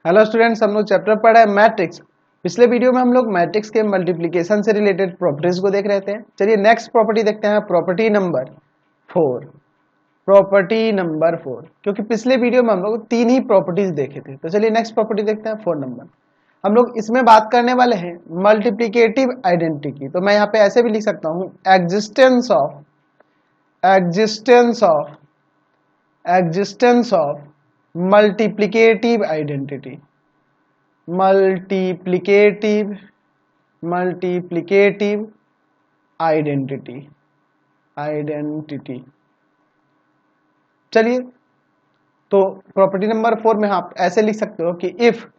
Hello students, हम लोग chapter पढ़ा है मैट्रिक्स। पिछले वीडियो में हम लोग मैट्रिक्स के मल्टीप्लिकेशन से रिलेटेड प्रॉपर्टीज को देख रहे थे। चलिए नेक्स्ट प्रॉपर्टी देखते हैं, प्रॉपर्टी नंबर 4। प्रॉपर्टी नंबर 4, क्योंकि पिछले वीडियो में हम लोग 3 ही प्रॉपर्टीज देखे थे। तो चलिए नेक्स्ट प्रॉपर्टी देखते हैं, 4 नंबर। हम लोग इसमें बात करने वाले हैं मल्टीप्लिकेटिव आइडेंटिटी की। तो मैं यहाँ पे ऐसे भी लिख सकता हूँ, existence of multiplicative identity. Multiplicative identity. चलिए, तो प्रॉपर्टी नंबर 4 में आप ऐसे लिख सकते हो कि if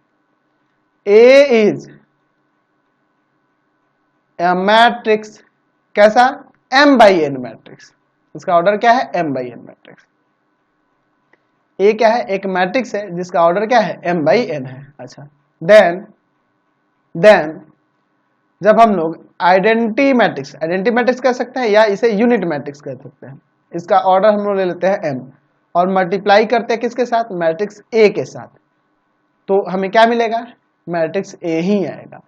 A is a matrix, कैसा? m by n matrix. इसका ऑर्डर क्या है? m by n matrix. A क्या है? एक मैट्रिक्स है जिसका ऑर्डर क्या है? m बाई n है। अच्छा, देन जब हम लोग आइडेंटिटी मैट्रिक्स कह सकते हैं या इसे यूनिट मैट्रिक्स कह सकते हैं। इसका ऑर्डर हम लोग ले लेते हैं m और मल्टीप्लाई करते हैं किसके साथ? मैट्रिक्स a के साथ। तो हमें क्या मिलेगा? मैट्रिक्स a ही आएगा।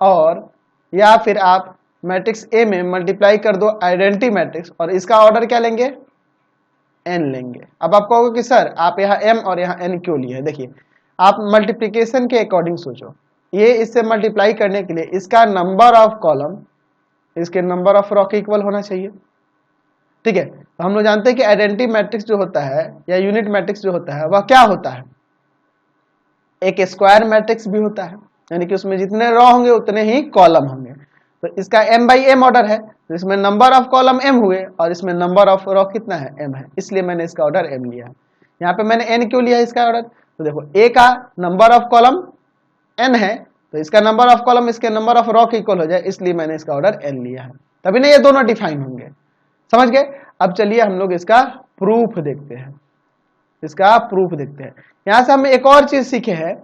और या फिर आप मैट्रिक्स a में मल्टीप्लाई कर दो आइडेंटिटी मैट्रिक्स और इसका ऑर्डर क्या लेंगे? n लेंगे। अब आप कहोगे कि सर आप यहाँ m और यहाँ n क्यों लिए? देखिए, आप मल्टीप्लिकेशन के अकॉर्डिंग सोचो। ये इससे मल्टीप्लाई करने के लिए इसका नंबर ऑफ कॉलम इसके नंबर ऑफ रो के इक्वल होना चाहिए। ठीक है, तो हम लोग जानते हैं कि आइडेंटिटी मैट्रिक्स जो होता है या यूनिट मैट्रिक्स जो होता है वह क्या होता है? एक स्क्वायर मैट्रिक्स भी होता है, यानी कि उसमें जितने रो होंगे उतने ही कॉलम होंगे। तो इसका m बाई m ऑर्डर है, तो इसमें नंबर ऑफ कॉलम m हुए और इसमें नंबर ऑफ रो कितना है? m है, इसलिए मैंने इसका ऑर्डर m लिया है। यहाँ पे मैंने n क्यों लिया है इसका ऑर्डर? तो देखो, a का नंबर ऑफ कॉलम n है, तो इसका नंबर ऑफ कॉलम इसके नंबर ऑफ रो के इक्वल हो जाए, इसलिए मैंने इसका ऑर्डर n लिया है। तभी ना ये दोनों डिफाइन होंगे। समझ गए? अब चलिए हम लोग इसका प्रूफ देखते हैं। यहां से हम एक और चीज सीखे हैं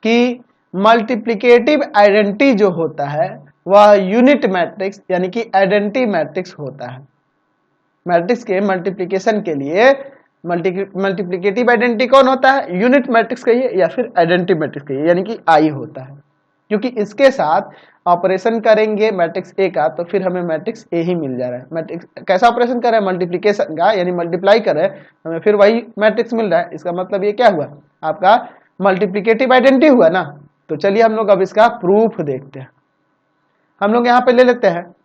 कि मल्टीप्लिकेटिव आइडेंटिटी जो होता है वह यूनिट मैट्रिक्स यानी कि आइडेंटिटी मैट्रिक्स होता है। मैट्रिक्स के मल्टीप्लिकेशन के लिए मल्टीप्लिकेटिव आइडेंटिटी कौन होता है? यूनिट मैट्रिक्स कहिए या फिर आइडेंटिटी मैट्रिक्स कहिए, यानी कि आई होता है। क्योंकि इसके साथ ऑपरेशन करेंगे मैट्रिक्स ए का, तो फिर हमें मैट्रिक्स ए ही मिल जा रहा है। मैट्रिक्स कैसा ऑपरेशन कर रहा है? मल्टीप्लिकेशन का, यानी मल्टीप्लाई कर रहे हैं, हमें फिर वही मैट्रिक्स मिल रहा है। इसका मतलब ये क्या हुआ? आपका मल्टीप्लिकेटिव आइडेंटिटी हुआ ना। तो चलिए हम लोग अब इसका प्रूफ देखते हैं। हम लोग यहाँ पे ले लेते हैं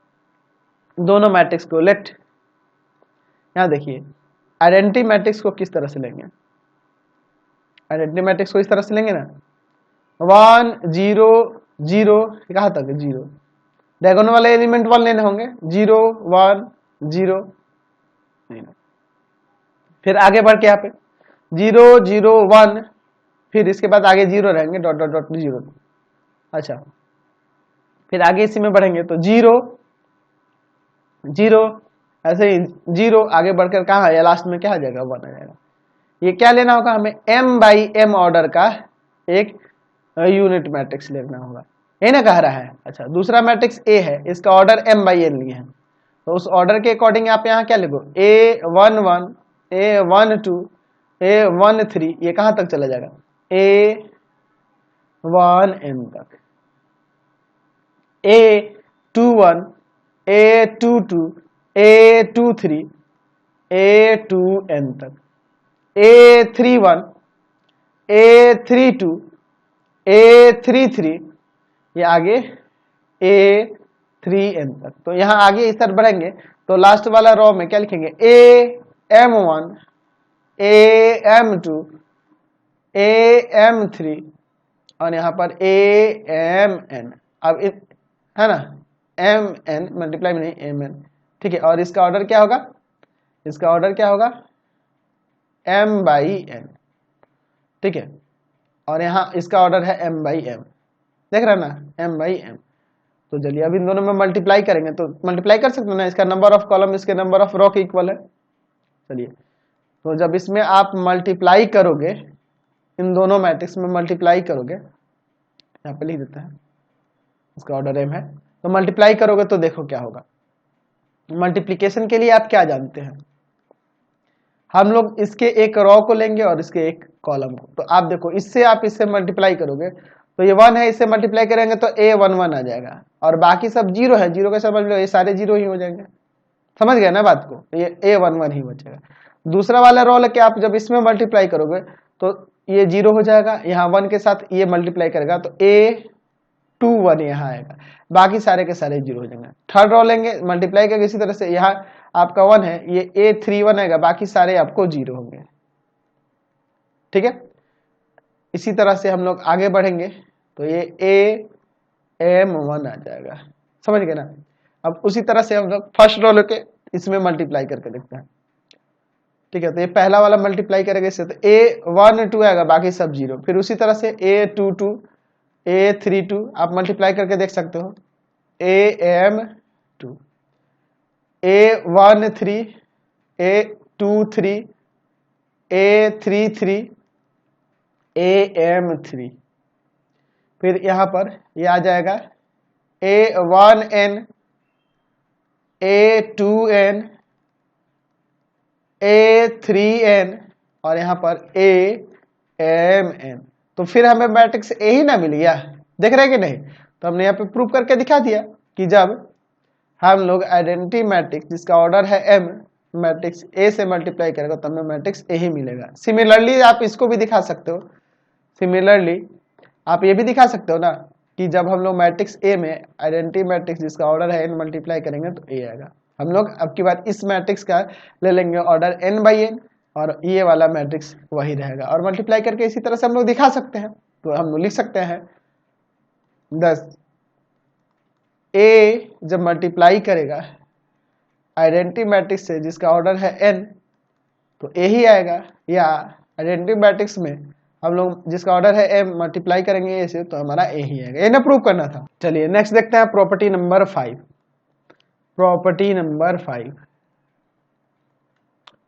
दोनों मैट्रिक्स को। लेट, यहाँ देखिए, आइडेंटिटी मैट्रिक्स को किस तरह से लेंगे? आइडेंटिटी मैट्रिक्स को इस तरह से लेंगे ना, 1 0 0, कहाँ तक? 0। डायगोनल वाले एलिमेंट 1 लेने होंगे, 0 1 0। नहीं, फिर आगे बढ़ के यहाँ पे 0 0 1, फिर इसके बाद आगे 0 रहेंगे, डॉट डॉट डॉट 0। अच्छा, फिर आगे इसी में बढ़ेंगे तो 0 0, ऐसे ही 0 आगे बढ़कर कहाँ है? लास्ट में क्या आ जाएगा? 1 आ जाएगा। ये क्या लेना होगा हमें? m बाई m ऑर्डर का एक यूनिट मैट्रिक्स लेना होगा। ये ना कह रहा है। अच्छा, दूसरा मैट्रिक्स A है, इसका ऑर्डर m बाई n लिए है, तो उस ऑर्डर के अकॉर्डिंग आप यहाँ क्या लिखो? A11 A12 A13, ये कहाँ तक चला जाएगा? A1n तक, A21 A22 A23 A2n तक, A31 A32 A33, ये आगे A3n तक। तो यहाँ आगे इस तरह बढ़ेंगे तो लास्ट वाला रो में क्या लिखेंगे? AM1 AM2 AM3 और यहाँ पर AMN। अब है ना, MN मल्टीप्लाई में नहीं, MN। ठीक है, और इसका ऑर्डर क्या होगा? इसका ऑर्डर क्या होगा? m by n। ठीक है, और यहाँ इसका ऑर्डर है m बाई m। देख रहे हैं ना, m बाई m। तो चलिए अब इन दोनों में मल्टीप्लाई करेंगे, तो मल्टीप्लाई कर सकते हो ना, इसका नंबर ऑफ कॉलम इसके नंबर ऑफ रो के इक्वल है। चलिए, तो जब इसमें आप मल्टीप्लाई करोगे, इन दोनों मैट्रिक्स में मल्टीप्लाई करोगे, यहाँ पे लिख देते हैं, इसका ऑर्डर m है, तो मल्टीप्लाई करोगे तो देखो क्या होगा। मल्टीप्लिकेशन के लिए आप क्या जानते हैं? हम लोग इसके एक रो को लेंगे और इसके एक कॉलम को। तो आप देखो इससे आप इससे मल्टीप्लाई करोगे तो ये 1 है, इससे मल्टीप्लाई करेंगे तो A11 आ जाएगा और बाकी सब 0 है, 0 के समझ लो ये सारे 0 ही हो जाएंगे। समझ गए ना बात को? ये A11 ही बचेगा। दूसरा वाला रो लेके आप जब इसमें मल्टीप्लाई करोगे तो ये 0 हो जाएगा, यहाँ 1 के साथ ये मल्टीप्लाई करेगा तो A21 यहाँ आएगा, बाकी सारे के सारे 0 हो जाएंगे। थर्ड रो लेंगे मल्टीप्लाई करके इसी तरह से, यहाँ आपका 1 है, ये A31 आएगा, बाकी सारे आपको 0 होंगे। ठीक है, इसी तरह से हम लोग आगे बढ़ेंगे तो ये AM1 आ जाएगा। समझ गए ना? अब उसी तरह से हम लोग फर्स्ट रो लेके इसमें मल्टीप्लाई करके देखते हैं। ठीक है, तो ये पहला वाला मल्टीप्लाई करेंगे इससे तो A12 आएगा, बाकी सब 0। फिर उसी तरह से A22 A32 आप मल्टीप्लाई करके देख सकते हो, AM2 A13 A23 A33 AM3। फिर यहाँ पर ये आ जाएगा A1N A2N A3N और यहाँ पर AMN। तो फिर हमें मैट्रिक्स ए ही ना मिल गया, देख रहे हैं कि नहीं? तो हमने यहाँ पे प्रूव करके दिखा दिया कि जब हम लोग आइडेंटिटी मैट्रिक्स जिसका ऑर्डर है m मैट्रिक्स ए से मल्टीप्लाई करेगा तो हमें मैट्रिक्स ए ही मिलेगा। सिमिलरली आप इसको भी दिखा सकते हो, सिमिलरली आप ये भी दिखा सकते हो ना कि जब हम लोग मैट्रिक्स ए में आइडेंटिटी मैट्रिक्स जिसका ऑर्डर है n मल्टीप्लाई करेंगे तो ए आएगा। हम लोग अब की बार इस मैट्रिक्स का ले लेंगे ऑर्डर n/n और ये वाला मैट्रिक्स वही रहेगा और मल्टीप्लाई करके इसी तरह से हम लोग दिखा सकते हैं। तो हम लोग लिख सकते हैं 10 ए जब मल्टीप्लाई करेगा आइडेंटिटी मैट्रिक्स से जिसका ऑर्डर है n तो ए ही आएगा, या आइडेंटिटी मैट्रिक्स में हम लोग जिसका ऑर्डर है m मल्टीप्लाई करेंगे ए से तो हमारा ए ही आएगा। ये ना प्रूव करना था। चलिए नेक्स्ट देखते हैं property number 5। Property number 5,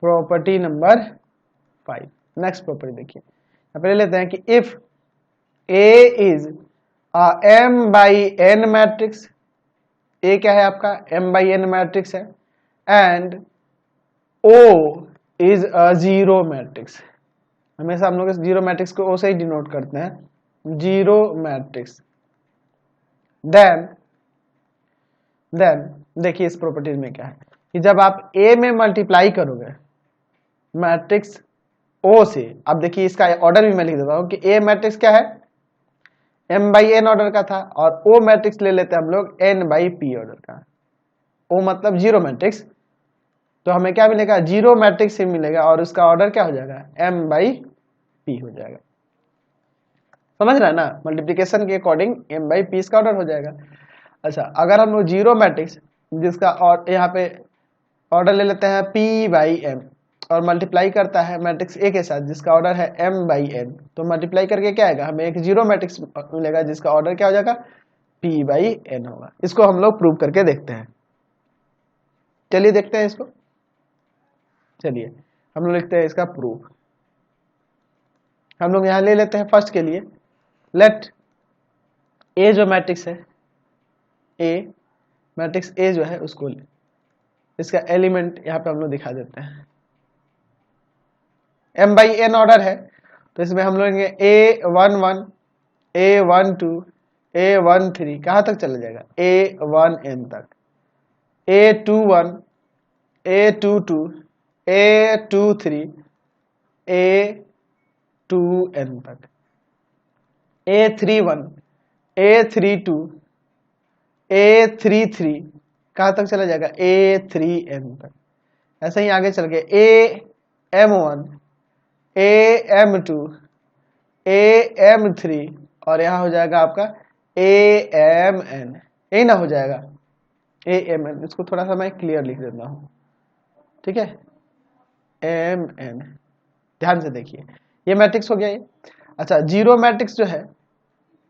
property number 5। Next property देखिए, यहाँ पे ले लेते हैं कि if A is m/n matrix, A क्या है आपका m/n मैट्रिक्स है, and O is a zero matrix. हमेशा हम लोग इस जीरो मैट्रिक्स को O से ही डिनोट करते हैं, जीरो मैट्रिक्स। देन देखिए इस प्रॉपर्टीज में क्या है कि जब आप A में मल्टीप्लाई करोगे मैट्रिक्स O से, अब देखिए इसका ऑर्डर भी मैं लिख देता हूं कि A मैट्रिक्स क्या है m/n ऑर्डर का था और O मैट्रिक्स ले लेते हैं हम लोग n/p ऑर्डर का। O मतलब जीरो मैट्रिक्स, तो हमें क्या मिलेगा? जीरो मैट्रिक्स ही मिलेगा और उसका ऑर्डर क्या हो जाएगा? m/p हो जाएगा। समझ रहा है ना? मल्टीप्लिकेशन के अकॉर्डिंग m/p इसका ऑर्डर हो जाएगा। अच्छा, अगर हम लोग जीरो मैट्रिक्स जिसका और यहाँ पे ऑर्डर ले लेते हैं p/m और मल्टीप्लाई करता है मैट्रिक्स ए के साथ जिसका ऑर्डर है m/n, तो मल्टीप्लाई करके क्या आएगा? हमें एक जीरो मैट्रिक्स मिलेगा जिसका ऑर्डर क्या हो जाएगा? p/n होगा। इसको हम लोग प्रूव करके देखते हैं। चलिए देखते हैं इसको। चलिए हम लोग लिखते हैं इसका प्रूफ। हम लोग यहाँ ले लेते हैं फर्स्ट के लिए, लेट ए जो मैट्रिक्स है, ए मैट्रिक्स ए जो है उसको इसका एलिमेंट यहाँ पे हम लोग दिखा देते हैं। m/n ऑर्डर है तो इसमें हम लोग लेंगे A11 A12 A13, कहाँ तक चला जाएगा? A1n तक, A21 A22 A23 A2n तक, A31 A32 A33, कहाँ तक चला जाएगा? A3n तक। ऐसे ही आगे चल गए AM1 AM2 AM3 और यहाँ हो जाएगा आपका AMN, यही ना हो जाएगा AMN। इसको थोड़ा सा मैं क्लियर लिख देता हूँ, ठीक है? AMN, ध्यान से देखिए ये मैट्रिक्स हो गया ये। अच्छा, जीरो मैट्रिक्स जो है,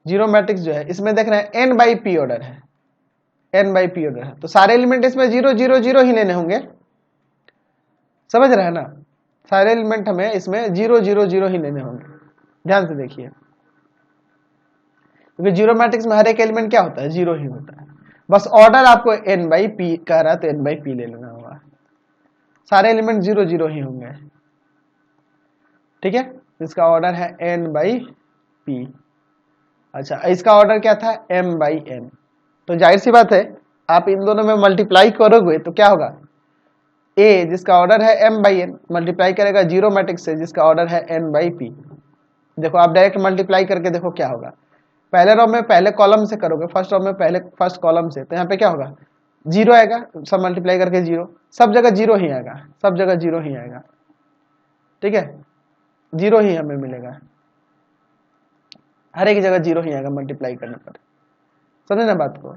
जीरो मैट्रिक्स जो है इसमें देख रहे हैं n/p ऑर्डर है, n/p ऑर्डर है, तो सारे एलिमेंट इसमें 0 0 0 ही लेने होंगे। समझ रहे हैं ना? सारे एलिमेंट हमें इसमें 0 0 0 ही लेने होंगे। ध्यान से देखिए, क्योंकि जीरो मैट्रिक्स में हर एक एलिमेंट क्या होता है? 0 ही होता है। बस ऑर्डर आपको n/p कह रहा है तो n/p ले लेना होगा। सारे एलिमेंट 0 0 ही होंगे। ठीक है, इसका ऑर्डर है n बाई पी। अच्छा, इसका ऑर्डर क्या था, m बाई n। तो जाहिर सी बात है आप इन दोनों में मल्टीप्लाई करोगे तो क्या होगा, a जिसका ऑर्डर है m बाई n मल्टीप्लाई करेगा जीरो मैट्रिक्स से जिसका ऑर्डर है n बाई p। देखो आप डायरेक्ट मल्टीप्लाई करके देखो क्या होगा, पहले रो में पहले कॉलम से करोगे, फर्स्ट रो में पहले फर्स्ट कॉलम से, तो यहाँ पे क्या होगा, जीरो आएगा, सब मल्टीप्लाई करके जीरो, सब जगह जीरो ही आएगा, सब जगह जीरो ही आएगा। ठीक है, जीरो ही हमें मिलेगा, हर एक जगह जीरो ही आएगा मल्टीप्लाई करने पर, समझे ना बात को,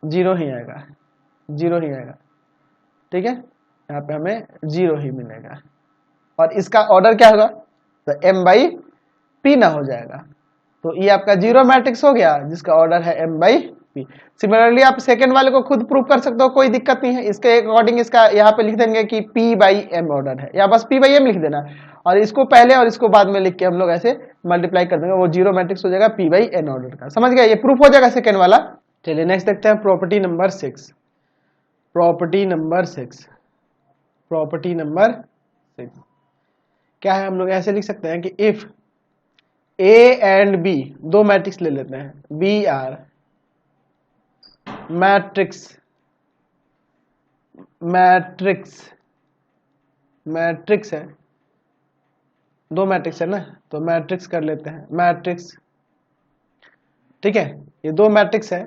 जीरो ही आएगा, जीरो ही आएगा। ठीक है, यहाँ पे हमें जीरो ही मिलेगा और इसका ऑर्डर क्या होगा, तो m बाई पी ना हो जाएगा। तो ये आपका जीरो मैट्रिक्स हो गया जिसका ऑर्डर है m बाई पी। सिमिलरली आप सेकंड वाले को खुद प्रूव कर सकते हो, कोई दिक्कत नहीं है, इसके अकॉर्डिंग इसका यहाँ पे लिख देंगे कि p बाई m ऑर्डर है, या बस p बाई m लिख देना और इसको पहले और इसको बाद में लिख के हम लोग ऐसे मल्टीप्लाई कर देंगे, वो जीरो मैट्रिक्स हो जाएगा p बाई n ऑर्डर का। समझ गया, ये प्रूफ हो जाएगा सेकंड वाला। चलिए नेक्स्ट देखते हैं property number 6। Property number 6, property number 6 क्या है, हम लोग ऐसे लिख सकते हैं कि इफ a एंड b, दो मैट्रिक्स ले लेते हैं, b are matrix matrix matrix है, दो मैट्रिक्स है ना, तो मैट्रिक्स कर लेते हैं, मैट्रिक्स। ठीक है, ये दो मैट्रिक्स है,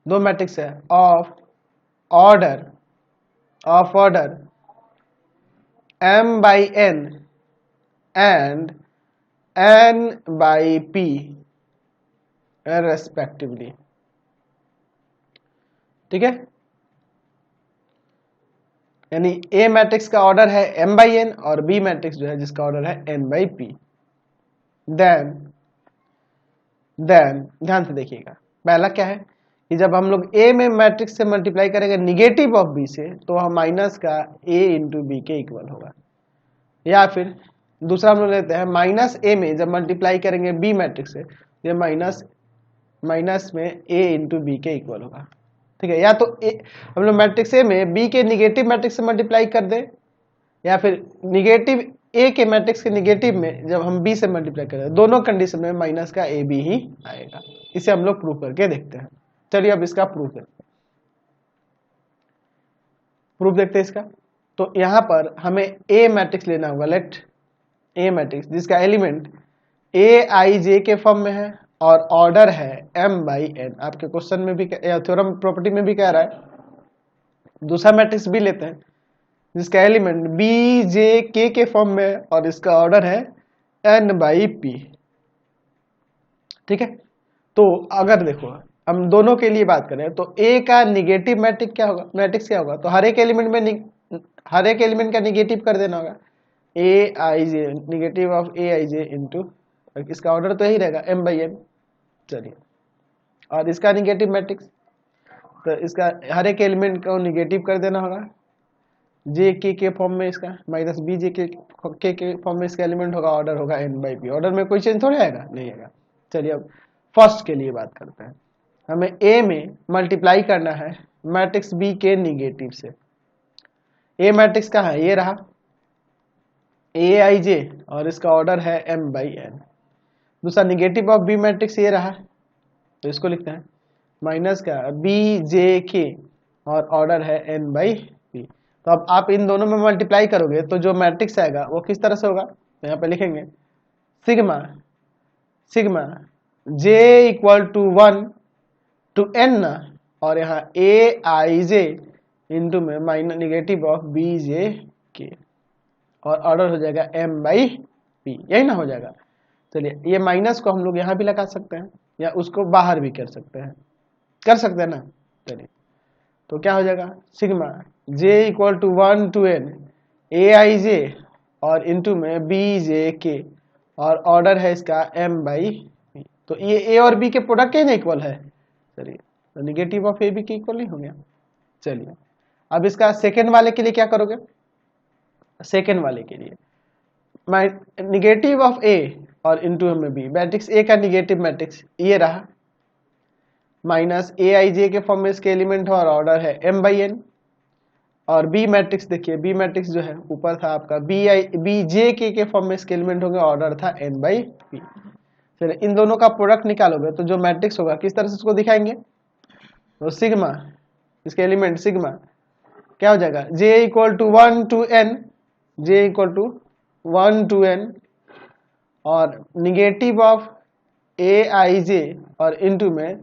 दो मैट्रिक्स है of order m by n and n by p respectively. ठीक है, यानी a मैट्रिक्स का ऑर्डर है m बाई n और b मैट्रिक्स जो है जिसका ऑर्डर है n बाई p। देन ध्यान से देखिएगा, पहला क्या है कि जब हम लोग a में मैट्रिक्स से मल्टीप्लाई करेंगे निगेटिव ऑफ b से, तो वह माइनस का a इंटू बी के इक्वल होगा। या फिर दूसरा हम लोग लेते हैं माइनस a में जब मल्टीप्लाई करेंगे b मैट्रिक्स से, ये माइनस में a इंटू बी के इक्वल होगा। ठीक है, या तो हम लोग मैट्रिक्स ए में बी के निगेटिव मैट्रिक्स से मल्टीप्लाई कर दें, या फिर निगेटिव ए के मैट्रिक्स के निगेटिव में जब हम बी से मल्टीप्लाई करें, दोनों कंडीशन में माइनस का ए बी ही आएगा। इसे हम लोग प्रूव करके देखते हैं। चलिए अब इसका प्रूफ देखते हैं इसका। तो यहां पर हमें ए मैट्रिक्स लेना होगा, लेट ए मैट्रिक्स जिसका एलिमेंट ए आई जे के फॉर्म में है और ऑर्डर है m बाई n। आपके क्वेश्चन में भी या थ्योरम प्रॉपर्टी में भी कह रहा है। दूसरा मैट्रिक्स भी लेते हैं जिसका एलिमेंट बी जे के फॉर्म में और इसका ऑर्डर है n बाई पी। ठीक है, तो अगर देखो हम दोनों के लिए बात करें तो a का निगेटिव मैट्रिक्स क्या होगा, तो हर एक एलिमेंट का निगेटिव कर देना होगा, A I J negative of A I J into, इसका ऑर्डर तो यही रहेगा m बाई n। चलिए, और इसका निगेटिव मैट्रिक्स, तो इसका हर एक एलिमेंट को निगेटिव कर देना होगा, जे के फॉर्म में इसका माइनस बी जे के फॉर्म में इसका एलिमेंट होगा, ऑर्डर होगा n बाई पी। ऑर्डर में कोई चेंज थोड़ी आएगा, नहीं आएगा। चलिए अब फर्स्ट के लिए बात करते हैं। हमें a में मल्टीप्लाई करना है मैट्रिक्स b के निगेटिव से। a मैट्रिक्स का है, ये रहा ए आई जे और इसका ऑर्डर है m बाई n। दूसरा निगेटिव ऑफ बी मैट्रिक्स ये रहा, तो इसको लिखते हैं माइनस का बी जे के और ऑर्डर है n बाई पी। तो अब आप इन दोनों में मल्टीप्लाई करोगे तो जो मैट्रिक्स आएगा वो किस तरह से होगा, तो यहाँ पे लिखेंगे sigma j equal to 1 to n, और यहाँ ए आई जे इंटू में minus negative of B J के और ऑर्डर हो जाएगा m बाई पी, यही ना हो जाएगा। चलिए, ये माइनस को हम लोग यहाँ भी लगा सकते हैं या उसको बाहर भी कर सकते हैं ना। चलिए, तो क्या हो जाएगा, sigma j equal to 1 to n A I J और इंटू में बी जे के और ऑर्डर है इसका m बाई पी। तो ये a और b के प्रोडक्ट के ना इक्वल है। चलिए, तो निगेटिव ऑफ ए बी के इक्वल नहीं हो गया। चलिए, अब इसका सेकेंड वाले के लिए क्या करोगे, सेकेंड वाले के लिए निगेटिव ऑफ ए और इंटू में बी, मैट्रिक्स ए का निगेटिव मैट्रिक्स ये रहा, माइनस ए आई जे के फॉर्म में इसके एलिमेंट हो और ऑर्डर है m बाई n, और बी मैट्रिक्स देखिए, बी मैट्रिक्स जो है ऊपर था आपका बी जे के फॉर्म में इसके एलिमेंट होंगे, ऑर्डर था n बाई पी। फिर इन दोनों का प्रोडक्ट निकालोगे तो जो मैट्रिक्स होगा किस तरह से उसको दिखाएंगे, तो सिग्मा, इसके एलिमेंट सिग्मा क्या हो जाएगा, j equal to 1 to n, j equal to 1 to n और negative of A I J और इनटू में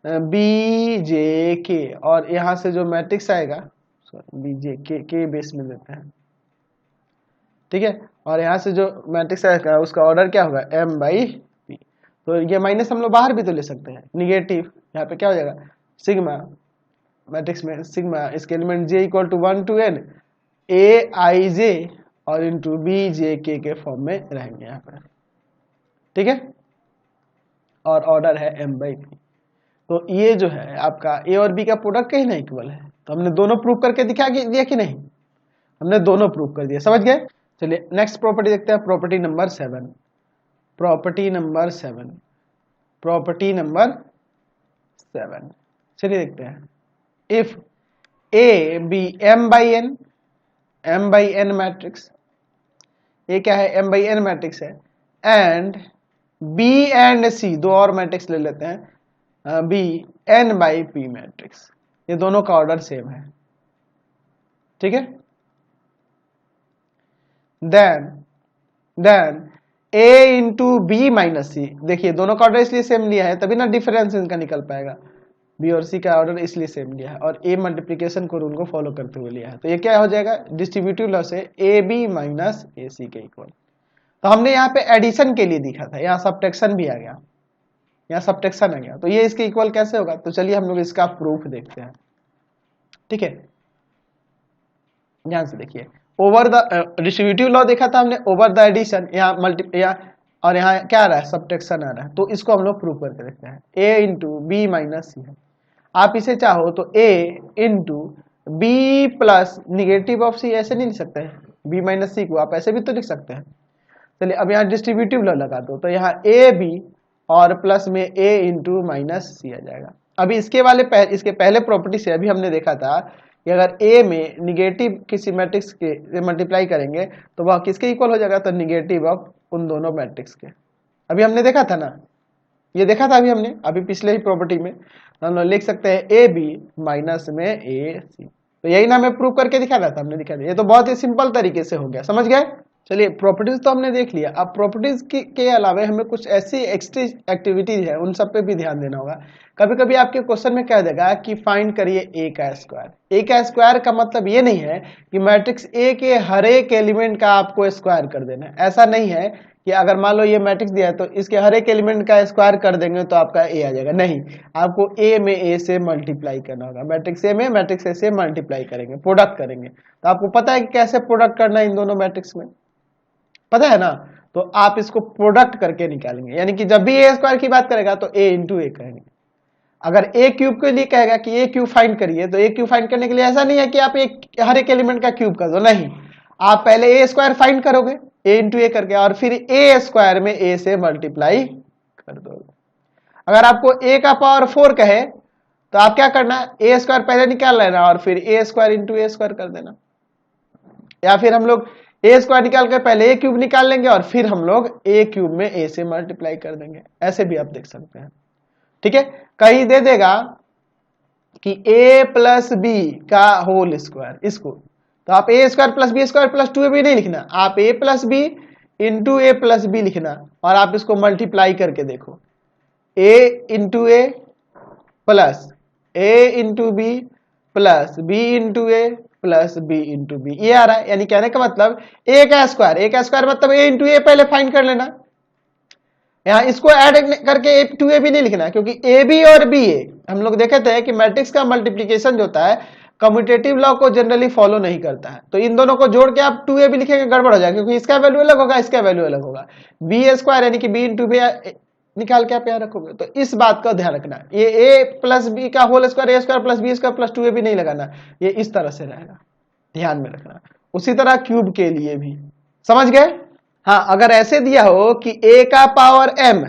बी जे के, और यहाँ से जो मैट्रिक्स आएगा बी जे के बेस में देते हैं, ठीक है। और यहाँ से जो मैट्रिक्स आएगा उसका ऑर्डर क्या होगा, m बाई पी। तो ये माइनस हम लोग बाहर भी तो ले सकते हैं, निगेटिव यहाँ पे क्या हो जाएगा, सिग्मा मैट्रिक्स में सिग्मा इसके element j equal to 1 to n A I J और इंटू बी जे के फॉर्म में रहेंगे यहाँ पर, ठीक है। और ऑर्डर है m बाई पी। तो ये जो है आपका ए और बी का प्रोडक्ट कहीं ना इक्वल है, तो हमने दोनों प्रूव करके दिखा दिया कि नहीं, हमने दोनों प्रूव कर दिया, समझ गए। चलिए नेक्स्ट प्रॉपर्टी देखते हैं, property number 7, property number 7, property number 7, चलिए देखते हैं। If A B m by n matrix, ये क्या है, m बाई n मैट्रिक्स है, एंड b एंड c, दो और मैट्रिक्स ले लेते हैं, b n by p matrix, ये दोनों का ऑर्डर सेम है, ठीक है। Then a into B minus C, देखिए दोनों का ऑर्डर इसलिए सेम लिया है तभी ना डिफरेंस इनका निकल पाएगा, बी और सी का ऑर्डर इसलिए सेम लिया है और ए मल्टीप्लिकेशन को रूल को फॉलो करते हुए लिया है, तो ये क्या हो जाएगा, डिस्ट्रीब्यूटिव लॉ से ए बी माइनस ए सी के इक्वल। तो हमने यहाँ पे एडिशन के लिए दिखा था, यहाँ सब्ट्रैक्शन भी आ गया, यहाँ सब्ट्रैक्शन आ गया, तो ये इसके इक्वल कैसे होगा, तो चलिए हम लोग इसका प्रूफ देखते हैं, ठीक है। ध्यान से देखिए, ओवर द डिस्ट्रीब्यूटिव लॉ देखा था हमने, ओवर द एडिशन, यहाँ और यहाँ क्या आ रहा है, सब्ट्रैक्शन आ रहा है, तो इसको हम लोग प्रूव करके देखते हैं। A into B minus C है, आप इसे चाहो तो a into B plus negative of C ऐसे नहीं लिख सकते हैं, b माइनस सी को आप ऐसे भी तो लिख सकते हैं। चलिए अब यहाँ डिस्ट्रीब्यूटिव लॉ लगा दो, तो यहाँ a b और प्लस में a इंटू माइनस सी आ जाएगा। अभी इसके पहले प्रॉपर्टी से अभी हमने देखा था कि अगर a में निगेटिव किसी मैट्रिक्स के मल्टीप्लाई करेंगे तो वह किसके इक्वल हो जाएगा, तो निगेटिव ऑफ उन दोनों मैट्रिक्स के। अभी हमने देखा था ना, ये देखा था अभी पिछले ही प्रॉपर्टी में, हम लोग लिख सकते हैं ए बी माइनस में ए सी, तो यही ना हमें प्रूव करके दिखा रहा था, हमने दिखा दिया, ये तो बहुत ही सिंपल तरीके से हो गया, समझ गए। चलिए प्रॉपर्टीज तो हमने देख लिया, अब प्रॉपर्टीज के अलावा हमें कुछ ऐसी एक्स्ट्रा एक्टिविटीज है उन सब पे भी ध्यान देना होगा। कभी कभी आपके क्वेश्चन में क्या देगा कि फाइंड करिए ए का स्क्वायर। ए का स्क्वायर का मतलब ये नहीं है कि मैट्रिक्स ए के हर एक एलिमेंट का आपको स्क्वायर कर देना है, ऐसा नहीं है कि अगर मान लो ये मैट्रिक्स दिया है तो इसके हर एक एलिमेंट का स्क्वायर कर देंगे तो आपका ए आ जाएगा, नहीं, आपको ए में ए से मल्टीप्लाई करना होगा, मैट्रिक्स ए में मैट्रिक्स ए से मल्टीप्लाई करेंगे, प्रोडक्ट करेंगे। तो आपको पता है कि कैसे प्रोडक्ट करना है इन दोनों मैट्रिक्स में, पता है ना, तो आप इसको प्रोडक्ट करके निकालेंगे, यानी कि जब भी ए स्क्वायर की बात करेगा तो ए इंटू ए करेंगे। अगर ए क्यूब के लिए कहेगा कि ए क्यूब फाइंड करिए, तो ए क्यूब फाइंड करने के लिए ऐसा नहीं है कि आप हर एक एलिमेंट का क्यूब कर दो, नहीं, आप पहले ए स्क्वायर फाइंड करोगे ए इंटू ए करके और फिर ए स्क्वायर में ए से मल्टीप्लाई कर दोगे। अगर आपको ए का पावर 4 कहे तो आप क्या करना, ए स्क्वायर पहले निकाल लेना और फिर ए स्क्वायर इंटू ए स्क्वायर कर देना, या फिर हम लोग ए स्क्वायर निकाल कर पहले ए क्यूब निकाल लेंगे और फिर हम लोग ए क्यूब में ए से मल्टीप्लाई कर देंगे, ऐसे भी आप देख सकते हैं, ठीक है। कहीं दे देगा कि a प्लस बी का होल स्क्वायर, इसको तो आप ए स्क्वायर प्लस 2ab नहीं लिखना, आप a plus B into A plus B लिखना और आप इसको मल्टीप्लाई करके देखो, a into A plus a into B plus B into A plus B into B, ये आ रहा है। यानी कहने का मतलब a का स्क्वायर मतलब a इंटू ए पहले फाइंड कर लेना, यहाँ इसको ऐड करके टू ए बी नहीं लिखना, क्योंकि ए बी और बी ए हम लोग देखे थे कि मैट्रिक्स का मल्टीप्लिकेशन जो होता है कम्यूटेटिव लॉ को जनरली फॉलो नहीं करता है, तो इन दोनों को जोड़ के आप 2ab लिखेंगे गड़बड़ हो जाएगा, क्योंकि इसका वैल्यू अलग होगा, इसका वैल्यू अलग होगा। बी स्क्वायर यानी कि बी इंटू बी निकाल के आप यहाँ रखोगे, तो इस बात का ध्यान रखना, ये ए प्लस बी का whole square A square plus B square plus 2ab नहीं लगाना, ये इस तरह से रहेगा, ध्यान में रखना। उसी तरह क्यूब के लिए भी, समझ गए। हाँ, अगर ऐसे दिया हो कि a का पावर m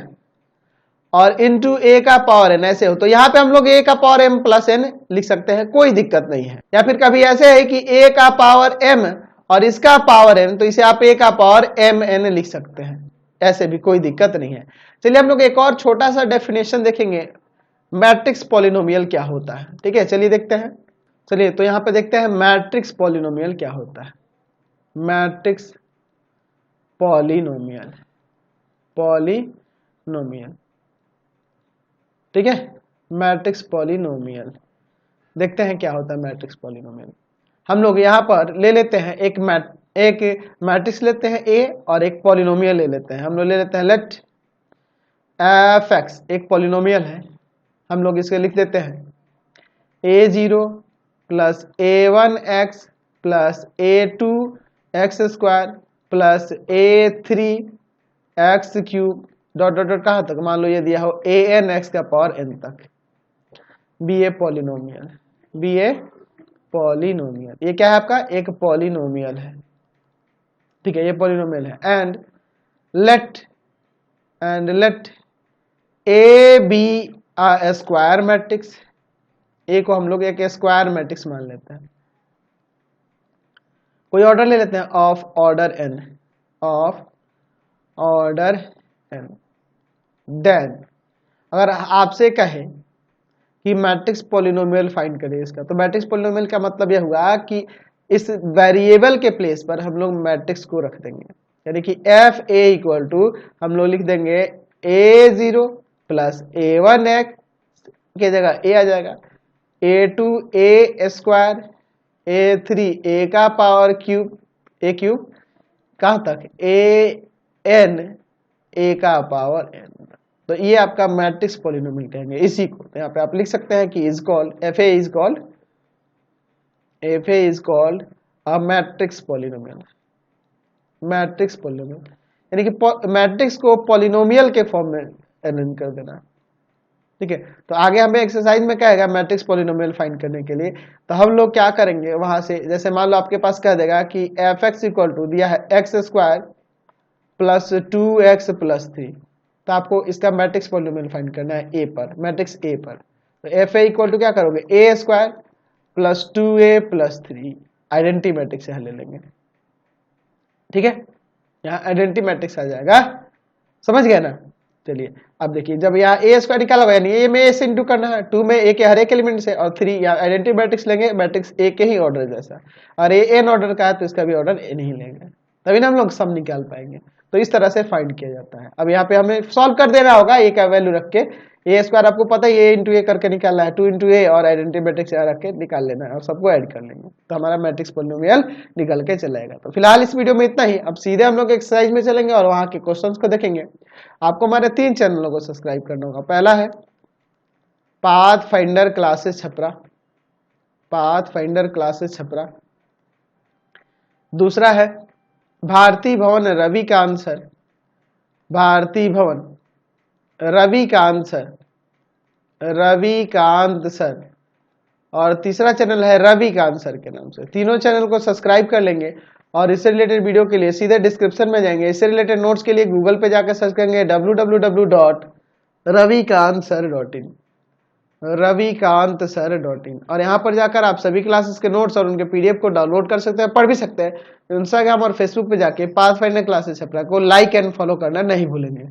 और इंटू ए का पावर एन ऐसे हो, तो यहाँ पे हम लोग ए का पावर एम प्लस एन लिख सकते हैं, कोई दिक्कत नहीं है। या फिर कभी ऐसे है कि ए का पावर एम और इसका पावर एन, तो इसे आप ए का पावर एम एन लिख सकते हैं, ऐसे भी कोई दिक्कत नहीं है। चलिए हम लोग एक और छोटा सा डेफिनेशन देखेंगे, मैट्रिक्स पॉलिनोमियल क्या होता है। ठीक है, चलिए देखते हैं। चलिए तो यहाँ पे देखते हैं मैट्रिक्स पॉलिनोमियल क्या होता है। मैट्रिक्स पॉलिनोमियल, पॉलिनोमियल, ठीक है, मैट्रिक्स पॉलिनोमियल देखते हैं क्या होता है मैट्रिक्स पॉलिनोमियल। हम लोग यहाँ पर ले लेते हैं एक मैट्रिक्स लेते हैं ए और एक पॉलिनोमियल ले लेते हैं। हम लोग ले लेते हैं लेट एफ एक्स, एक पॉलिनोमियल है, हम लोग इसके लिख देते हैं a0 plus a1x plus a2x² plus a3x³ dot dot dot कहाँ तक, मान लो ये दिया हो an(x) का पावर n तक, be a polynomial, be a polynomial. ये क्या है आपका, एक पॉलिनोमियल है। ठीक है, ये पॉलिनोमियल है। And let A be a square matrix, A को हम लोग एक स्क्वायर मैट्रिक्स मान लेते हैं। कोई ऑर्डर ले लेते हैं of order n, of order n। Then अगर आपसे कहे कि मैट्रिक्स पॉलिनोमियल फाइंड करें इसका, तो मैट्रिक्स पॉलिनोमियल का मतलब यह हुआ कि इस वेरिएबल के प्लेस पर हम लोग मैट्रिक्स को रख देंगे, यानी कि एफ ए इक्वल टू हम लोग लिख देंगे a0 प्लस a1x की जगह a आ जाएगा, a2 a² a3 a का पावर क्यूब, a क्यूब कहाँ तक, an a का पावर n। तो ये आपका मैट्रिक्स पॉलिनोमियल कहेंगे इसी को। तो यहाँ पे आप लिख सकते हैं कि is called F A is called a matrix polynomial, matrix polynomial, यानी कि मैट्रिक्स को पॉलिनोमियल के फॉर्म में अरेंज कर देना। ठीक है, तो आगे हमें एक्सरसाइज में क्या है मैट्रिक्स पॉलिनोमियल फाइंड करने के लिए, तो हम लोग क्या करेंगे वहां से, जैसे मान लो आपके पास कह देगा कि एफ एक्स इक्वल टू दिया है x² प्लस 2x प्लस 3, तो आपको इसका मैट्रिक्स पॉलिनोमियल फाइंड करना है ए पर, मैट्रिक्स ए पर। तो एफ ए इक्वल टू क्या करोगे, a² plus 2a plus 3, identity matrix यहाँ ले लेंगे। ठीक है, यहाँ आइडेंटिटी मैट्रिक्स आ जाएगा, समझ गए ना। चलिए अब देखिए, जब यहाँ a² निकाला हुआ है, ये में a से इंटू करना है, 2 में a के हर एक एलिमेंट से, और 3 यहाँ आइडेंटिटी मैट्रिक्स लेंगे, मैट्रिक्स a के ही ऑर्डर जैसा, और a n ऑर्डर का है तो इसका भी ऑर्डर n ही लेंगे, तभी ना हम लोग सम निकाल पाएंगे। तो इस तरह से फाइंड किया जाता है। अब यहाँ पे हमें सॉल्व कर देना होगा a का वैल्यू रख के, a² आपको पता ही a इंटू ए करके निकालना है, 2 इंटू ए और आइडेंटिटी मैट्रिक्स यहाँ रख के निकाल लेना है और सबको ऐड कर लेंगे, तो हमारा मैट्रिक्स पॉलिनोमियल निकल के चलेगा। तो फिलहाल इस वीडियो में इतना ही, अब सीधे हम लोग एक्सरसाइज में चलेंगे और वहाँ के क्वेश्चंस को देखेंगे। आपको हमारे 3 चैनलों को सब्सक्राइब करना होगा। पहला है pathfinder classes Chhapra, pathfinder classes Chhapra. दूसरा है भारती भवन रविकांत सर, भारती भवन रविकांत सर, रविकांत सर। और तीसरा चैनल है रविकांत सर के नाम से। तीनों चैनल को सब्सक्राइब कर लेंगे और इससे रिलेटेड वीडियो के लिए सीधे डिस्क्रिप्शन में जाएंगे। इससे रिलेटेड नोट्स के लिए गूगल पे जाकर सर्च करेंगे www.ravikanstsir.in, रविकांतसर.in, और यहाँ पर जाकर आप सभी क्लासेस के नोट्स और उनके पीडीएफ को डाउनलोड कर सकते हैं, पढ़ भी सकते हैं। इंस्टाग्राम और फेसबुक पे जाके पाथफाइंडर क्लासेस छपरा को लाइक एंड फॉलो करना नहीं भूलेंगे।